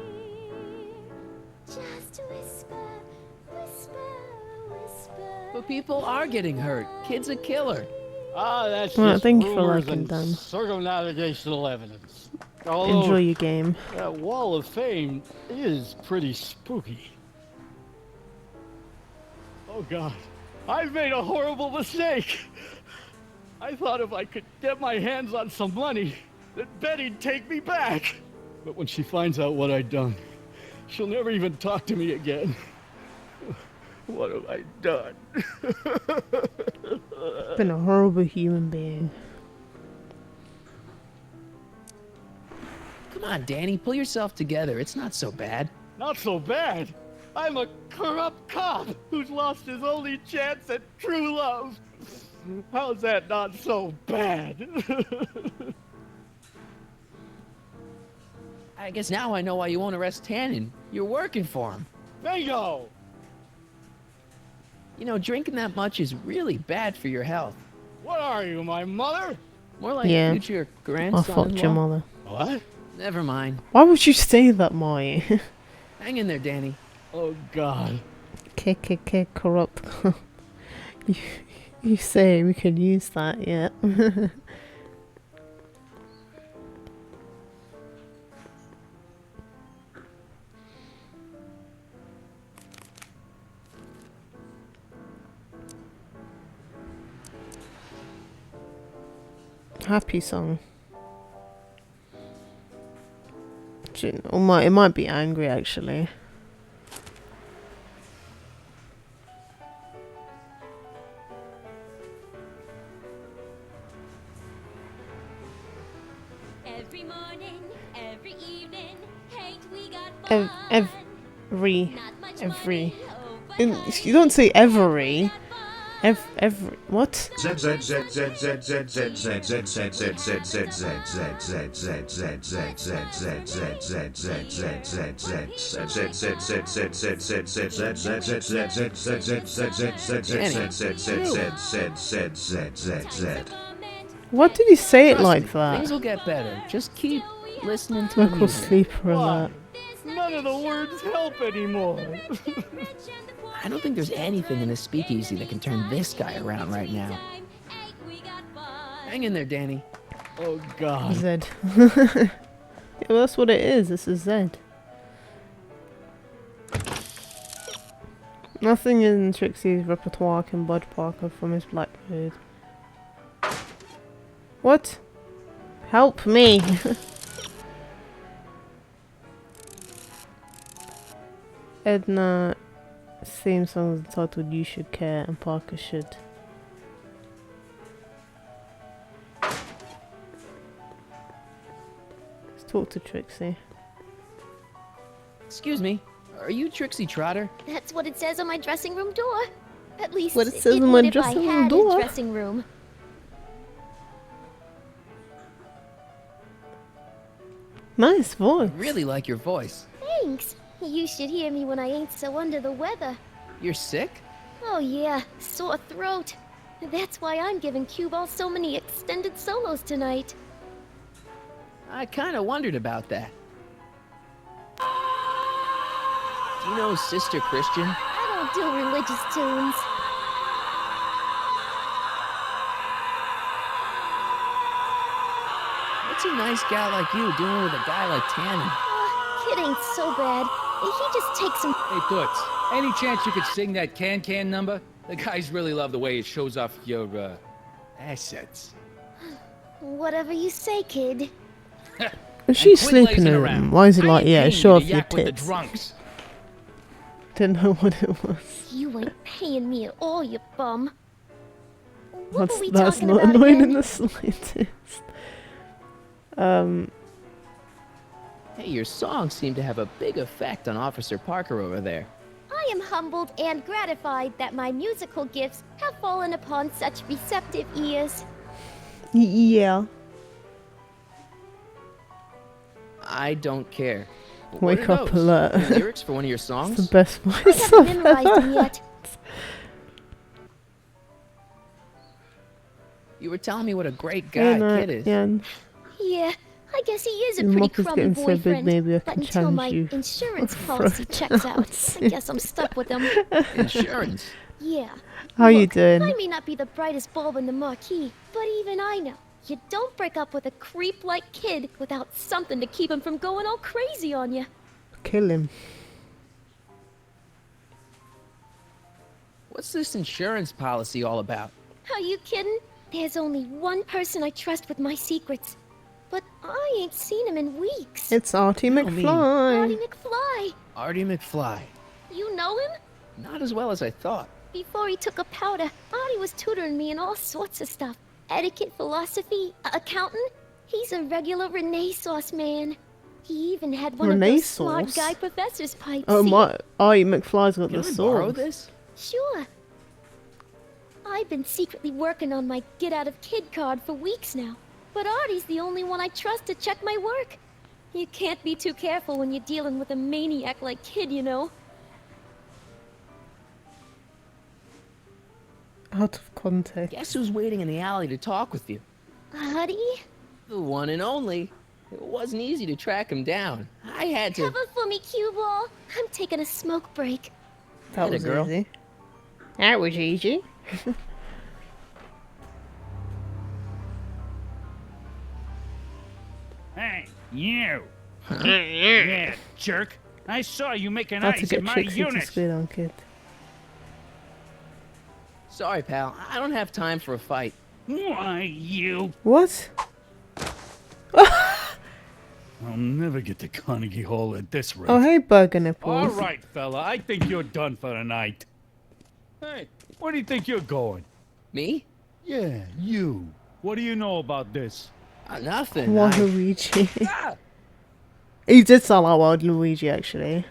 But people are getting hurt. Kid's a killer.
Ah, that's
Well,
just
thank you for
rumors
liking
and
them.
circumnavigational evidence. Although,
Enjoy your game.
that wall of fame is pretty spooky. Oh God, I've made a horrible mistake. I thought if I could get my hands on some money, that Betty'd take me back. But when she finds out what I'd done, she'll never even talk to me again. What have I done?
Been a horrible human being.
Come on, Danny, pull yourself together. It's not so bad.
Not so bad. I'm a corrupt cop who's lost his only chance at true love. How's that not so bad?
I guess now I know why you won't arrest Tannen. You're working for him.
Bingo!
You know, drinking that much is really bad for your health.
What are you, my mother?
More like
Yeah.
future
I
grandson.
fucked your mother.
What?
Never mind.
Why would you say that, Mai?
Hang in there, Danny.
Oh God.
KKK corrupt. You say we could use that, yeah. Happy song. Or it might be angry actually.
Every morning, every evening, ain't we got fun?
Every.
Money,
You don't say every. Every. What? What did you say it like that?
Things will get better. Just keep listening to the
Local
music.
sleeper alert.
None of the words help anymore.
I don't think there's anything in this speakeasy that can turn this guy around right now. Hang in there, Danny.
Oh, God.
Zed. Yeah, well, that's what it is. This is Zed. Nothing in Trixie's repertoire can budge Parker from his blackbird. What? Help me! Edna theme song is entitled You Should Care and Parker Should. Let's talk to Trixie.
Excuse me, are you Trixie Trotter?
That's what it says on my dressing room door. At least
What it says
it
on my
would if I
dressing room
had
door?
a dressing room.
Nice voice.
I really like your voice.
Thanks. You should hear me when I ain't so under the weather.
You're sick?
Oh yeah, sore throat. That's why I'm giving Cue Ball so many extended solos tonight.
I kinda wondered about that. Do you know Sister Christian?
I don't do religious tunes.
What's a nice guy like you doing with a guy like Tannen?
Kid ain't so bad. He just takes some.
Hey, Toots, any chance you could sing that can number? The guys really love the way it shows off your, assets.
Whatever you say, kid.
Is she
quit
sleeping
lazing
in
around.
him? Why is he like, yeah,
Paying
show
you
off
to
your
yak with the
tits?
drunks.
Didn't know what it was.
You ain't paying me at all, you bum. What were we
That's
talking
not
about
annoying
again?
in the slightest.
Hey, your songs seem to have a big effect on Officer Parker over there.
I am humbled and gratified that my musical gifts have fallen upon such receptive ears.
Yeah.
I don't care. What
Wake
are
up
those?
alert.
Lyrics for one of your songs?
It's the best
I
voice
haven't
I've
memorized
ever
them yet.
You were telling me what a great guy Kid is.
Yeah, I guess he is a
Your
pretty
mouth is
crummy
getting so big,
boyfriend.
maybe I
but
can
until my
challenge you
insurance
for
policy
a
checks out,
chance.
I guess I'm stuck with him.
Insurance?
Yeah.
How you
Look,
doing?
I may not be the brightest bulb in the marquee, but even I know you don't break up with a creep like Kid without something to keep him from going all crazy on you.
Kill him.
What's this insurance policy all about?
Are you kidding? There's only one person I trust with my secrets. But I ain't seen him in weeks.
It's Artie
Tell me.
Artie
McFly.
McFly.
Artie McFly.
You know him?
Not as well as I thought.
Before he took a powder, Artie was tutoring me in all sorts of stuff. Etiquette, philosophy, accounting. He's a regular Renaissance man. He even had one of those smart
Renaissance?
guy professor's pipes.
Oh
See?
my! Artie McFly's got
Can
the
I borrow
sword.
this?
Sure. I've been secretly working on my get out of kid card for weeks now. But Artie's the only one I trust to check my work. You can't be too careful when you're dealing with a maniac like Kid, you know.
Out of context.
Guess who's waiting in the alley to talk with you?
Artie?
The one and only. It wasn't easy to track him down. I had to.
Cover for me, Cue Ball. I'm taking a smoke break.
That
Atta
was
girl.
easy. That was easy.
Hey, you! Yeah, jerk! I saw you making
How to
eyes
get
at my
Trixie to
unit!
squid on Kid.
Sorry, pal. I don't have time for a fight.
Why, you...
What?
I'll never get to Carnegie Hall at this rate.
Oh, hey, burger
All
nipples.
right, fella. I think you're done for the night. Hey, where do you think you're going?
Me?
Yeah, you. What do you know about this?
Nothing.
Waluigi.
Ah!
He did sound like Waluigi, actually.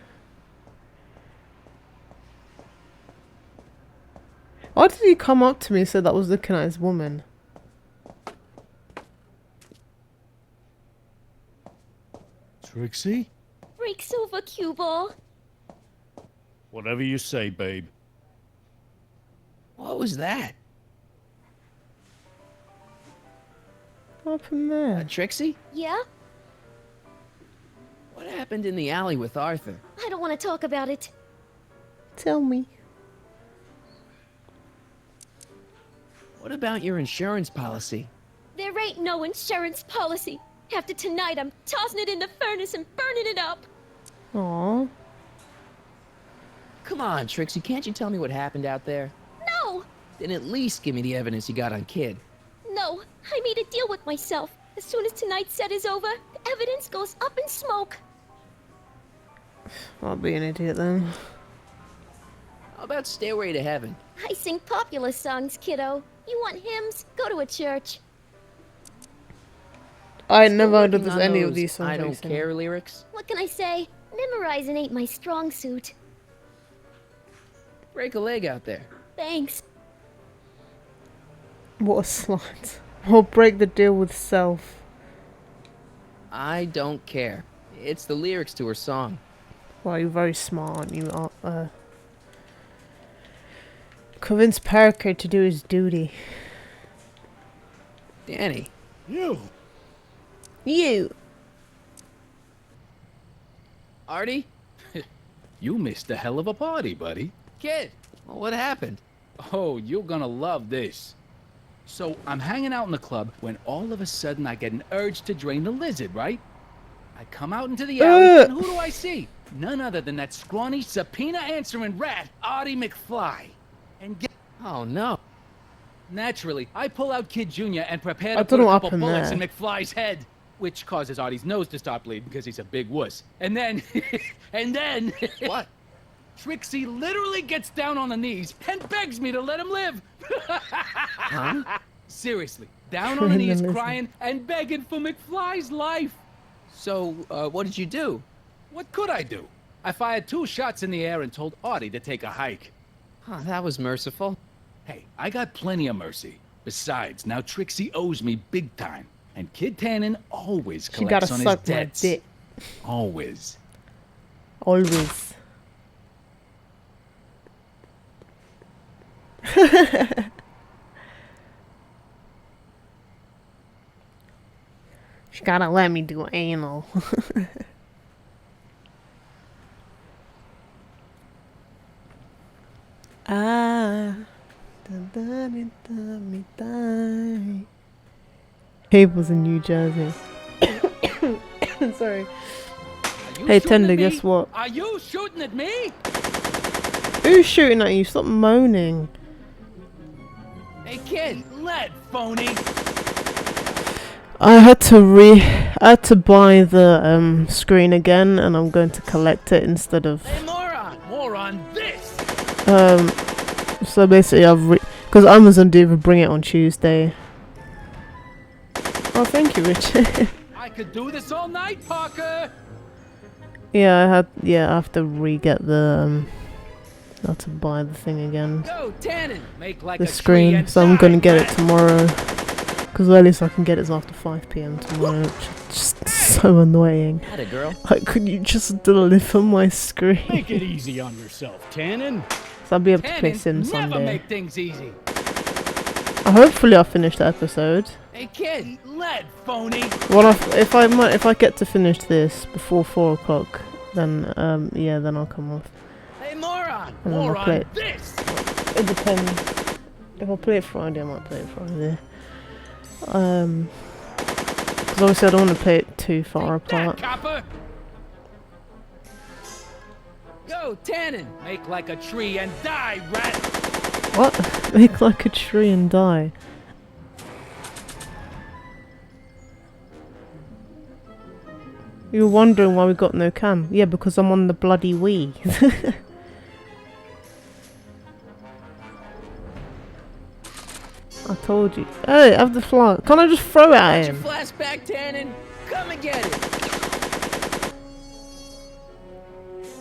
Why did he come up to me and say that was looking at his woman?
Trixie?
Break silver cue ball.
Whatever you say, babe.
What was that?
What happened there?
Trixie?
Yeah?
What happened in the alley with Arthur?
I don't want to talk about it.
Tell me.
What about your insurance policy?
There ain't no insurance policy. After tonight, I'm tossing it in the furnace and burning it up.
Aww.
Come on, Trixie, can't you tell me what happened out there?
No!
Then at least give me the evidence you got on Kid.
No, I made a deal with myself. As soon as tonight's set is over, the evidence goes up in smoke.
I'll be an idiot then.
How about Stairway to Heaven?
I sing popular songs, kiddo. You want hymns? Go to a church.
I never
Still
understood
working on
any of
those
these songs.
I
that you
don't
sing.
care lyrics.
What can I say? Memorizing ain't my strong suit.
Break a leg out there.
Thanks.
What a slut. Or break the deal with self.
I don't care. It's the lyrics to her song.
Well, you're very smart, aren't you? Convince Parker to do his duty.
Danny.
You.
You.
Artie?
You missed a hell of a party, buddy.
Kid, well, what happened?
Oh, you're gonna love this. So, I'm hanging out in the club when all of a sudden I get an urge to drain the lizard, right? I come out into the alley, and who do I see? None other than that scrawny, subpoena-answering rat, Artie McFly. And get...
Oh, no.
Naturally, I pull out Kid Jr. and prepare
I
to
don't
put
know
a
what
couple
happened
bullets
there.
in McFly's head, which causes Artie's nose to start bleeding because he's a big wuss. And then,
What?
Trixie literally gets down on the knees and begs me to let him live.
Huh?
Seriously, down on the knees crying and begging for McFly's life.
So, what did you do?
What could I do? I fired 2 shots in the air and told Artie to take a hike.
Huh, that was merciful.
Hey, I got plenty of mercy. Besides, now Trixie owes me big time. And Kid Tannen always
She gotta
collects on his
suck my
debts.
dick.
Always.
Always. She gotta let me do anal. Cable's in New Jersey. Sorry. Hey, Tender, guess what?
Are you shooting at me?
Who's shooting at you? Stop moaning.
Hey, kid, let phony.
I had to buy the screen again, and I'm going to collect it instead of.
Hey, moron, this.
So basically, because Amazon did bring it on Tuesday. Oh, thank you, Richard.
I could do this all night, Parker.
Yeah, I have to re-get the I have to buy the thing again.
Go, Tannen. Make like
The
a tree
screen,
and
so I'm
die,
gonna get it
rat.
tomorrow. Because the earliest I can get it is after 5 PM tomorrow, which is just so annoying.
Had a girl.
Like, could you just deliver my screen?
Make it easy on yourself, Tannen.
So I'll be able to play
Tannen,
Sims
never
Sunday.
make things easy.
Hopefully I'll finish the episode.
Hey, kid, let phony.
If I get to finish this before 4 o'clock, then yeah, then I'll come off.
Hey, moron,
And then I'll play it.
this.
It depends. If I play it Friday, I might play it Friday. Because obviously I don't want to play it too far apart.
Copper. Go, Tannen. Make like a tree and die, rat.
What? Make like a tree and die. You're wondering why we got no cam. Yeah, because I'm on the bloody Wii. I told you. Hey, have the fly. Can't I just throw it at him?
Your flashback, Tannen. Come and get it.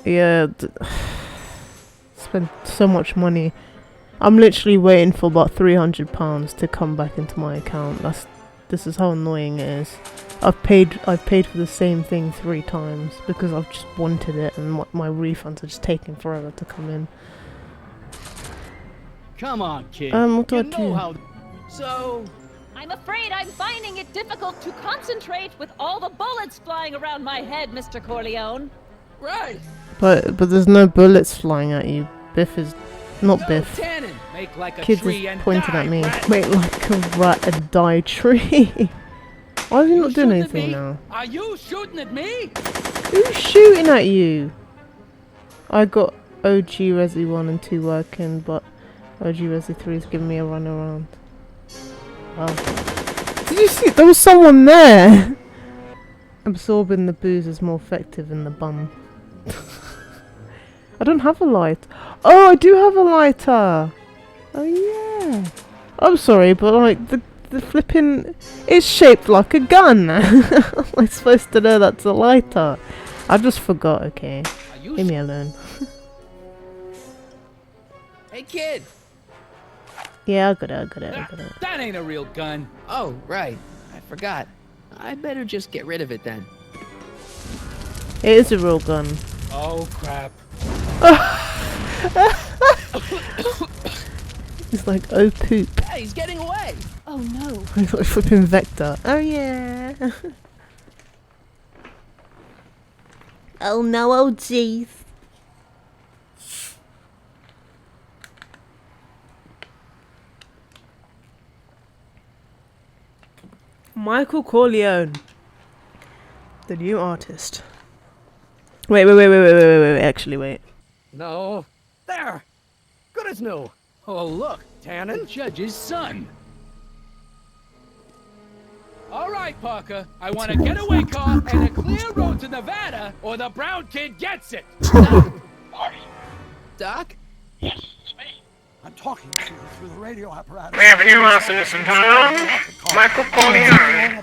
Yeah. Spent so much money. I'm literally waiting for about £300 to come back into my account. This is how annoying it is. I've paid for the same thing 3 times because I've just wanted it, and my refunds are just taking forever to come in.
Come on, kid.
What do I
you know
do?
how.
So,
I'm afraid I'm finding it difficult to concentrate with all the bullets flying around my head, Mr. Corleone.
right.
But there's no bullets flying at you. Biff is not
Go,
Biff.
Tannen.
Make like a
Kids
tree
is
and
pointing
die,
at me.
rat.
Wait, like a rat and die tree. Why is he not doing
shooting at
anything
me?
now?
Are you shooting at me?
Who's shooting at you? I got OG Resi 1 and 2 working, but OG Resi 3 is giving me a run around. Wow. Did you see? There was someone there! Absorbing the booze is more effective in the bum. I don't have a light. Oh, I do have a lighter! Oh yeah. I'm sorry, but like the flipping... It's shaped like a gun! Am I supposed to know that's a lighter? I just forgot, okay. Leave me alone.
Hey, kid.
Yeah, I got it.
That ain't a real gun.
Oh, right. I forgot. I better just get rid of it then.
It is a real gun.
Oh crap.
It's like, oh poop.
Hey, he's getting away.
Oh no.
It's like flipping Vector. Oh yeah. Oh no, oh jeez. Michael Corleone, the new artist. Wait. Actually, wait.
No. There. Good as new.
Oh look,
Tannen?
the judge's son. All right, Parker. I want a getaway car and a clear road to Nevada, or the brown kid gets it.
Marty.
Doc?
Yes, it's me. I'm talking to you through the radio apparatus.
We have a new artist in town, Michael Corleone.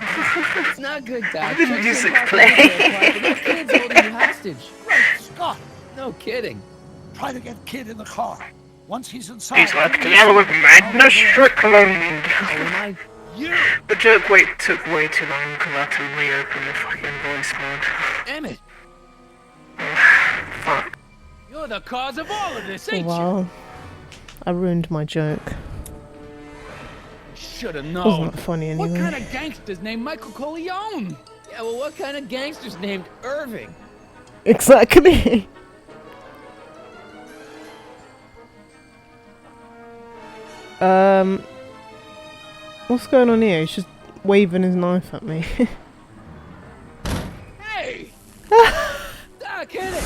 It's not good, Doc.
The
Trixie
music
and Parker
play.
are quiet, but that kid's holding you hostage.
Great Scott!
No kidding.
Try to get Kid in the car. Once he's inside...
He's worked together with Magnus Strickland.
Oh,
The joke took way too long because I had to reopen the fucking voice mod.
Damn it.
Fuck.
You're the cause of all of this, ain't
Wow. I ruined my joke.
you? Should have known.
Wasn't that funny anyway?
What kind of gangster's named Michael Corleone?
Yeah, well, what kind of gangster's named Irving?
Exactly. What's going on here? He's just waving his knife at me.
Hey! Doc, hit it!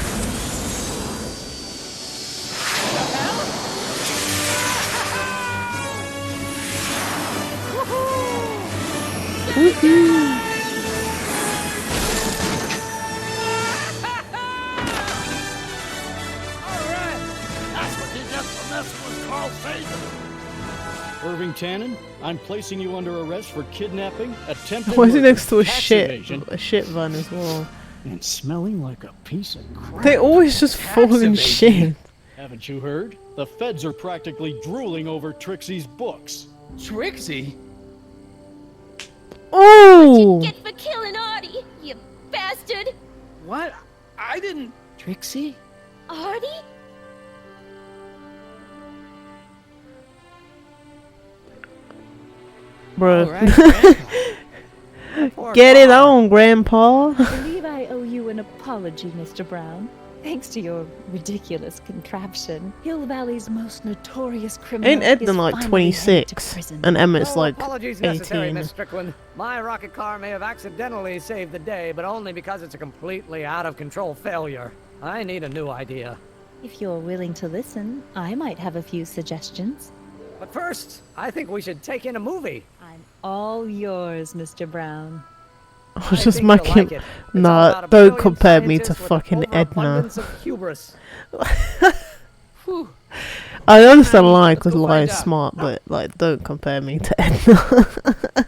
Woohoo!
That's what you get for messing with Carl Sagan.
Irving Tannen, I'm placing you under arrest for kidnapping, attempted
Why is he
murder,
next to a
tax
shit
evasion,
van as well?
and smelling like a piece of crap.
They always just fall in shit.
Haven't you heard? The feds are practically drooling over Trixie's books.
Trixie?
Oh!
Get for killing Artie, you bastard!
What? I didn't...
Trixie?
Artie?
Bro.
Poor
Get it
Bob.
on, Grandpa.
I believe I owe you an apology, Mr. Brown. Thanks to your ridiculous contraption, Hill Valley's most notorious criminal
Ain't Edna
is
like
finally headed to
26?
prison.
And Emmett's
No
like
apologies necessary,
18.
Miss Strickland. My rocket car may have accidentally saved the day, but only because it's a completely out-of-control failure. I need a new idea.
If you're willing to listen, I might have a few suggestions.
But first, I think we should take in a movie.
I'm all yours, Mr. Brown.
I was just making. Nah, don't compare me to fucking Edna. I understand Lie because Lie is smart, but like, don't compare me to Edna.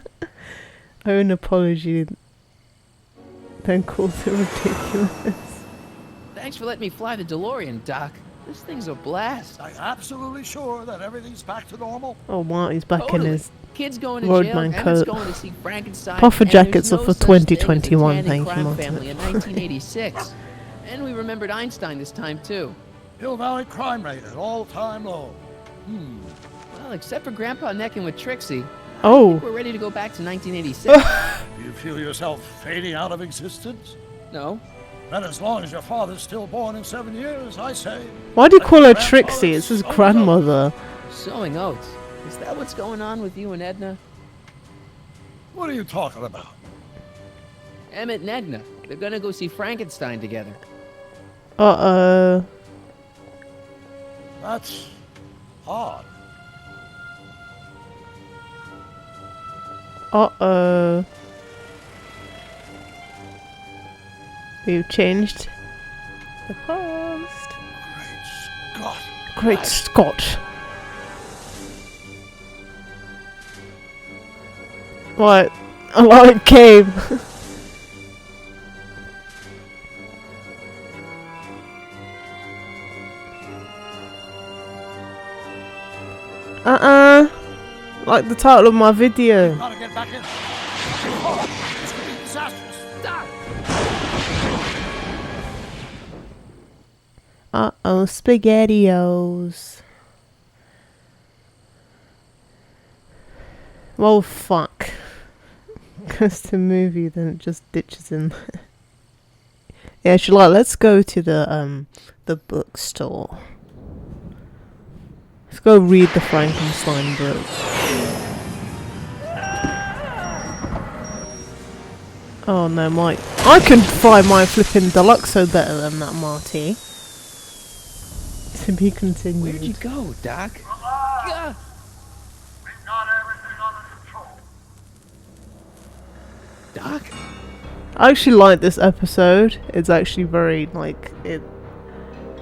Own apology. Don't call it ridiculous.
Thanks for letting me fly the DeLorean, Doc. This thing's a blast.
I'm absolutely sure that everything's back to normal.
Oh, Marty's back in his
Kids going to jail,
Roadman
Emmett's
coat.
going to see Frankenstein.
Puffer
and
jackets
there's
are
no
for
such thing as a
2021,
Tanning
thank you,
crime
Martin.
family in 1986. And we remembered Einstein this time, too.
Hill Valley crime rate at all-time low.
Well, except for Grandpa necking with Trixie.
Oh.
I think we're ready to go back to 1986.
Do you feel yourself fading out of existence?
No.
Then as long as your father's still born in 7 years, I say...
Why do you call her Trixie? It's his grandmother.
Sowing oats. Is that what's going on with you and Edna?
What are you talking about?
Emmett and Edna. They're gonna go see Frankenstein together.
Uh-oh.
That's odd.
Uh-oh. You've changed the past.
Scott.
Great Scott. What? A light came. Like the title of my video.
Gotta get back in. Oh, this could be disastrous. Stop.
Uh-oh, SpaghettiOs. Well, fuck. Goes to movie, then it just ditches in. Yeah, she's like, let's go to the bookstore. Let's go read the Frankenstein book. Oh no, Mike. I can fly my flipping Deluxo better than that, Marty. To be continued.
Where'd you go, Doc?
We've got everything under control.
Doc?
I actually like this episode. It's actually very, like, it...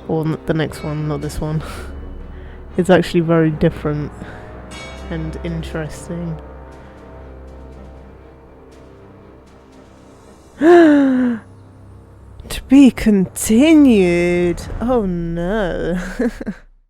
Or the next one, not this one. It's actually very different and interesting. To be continued. Oh no.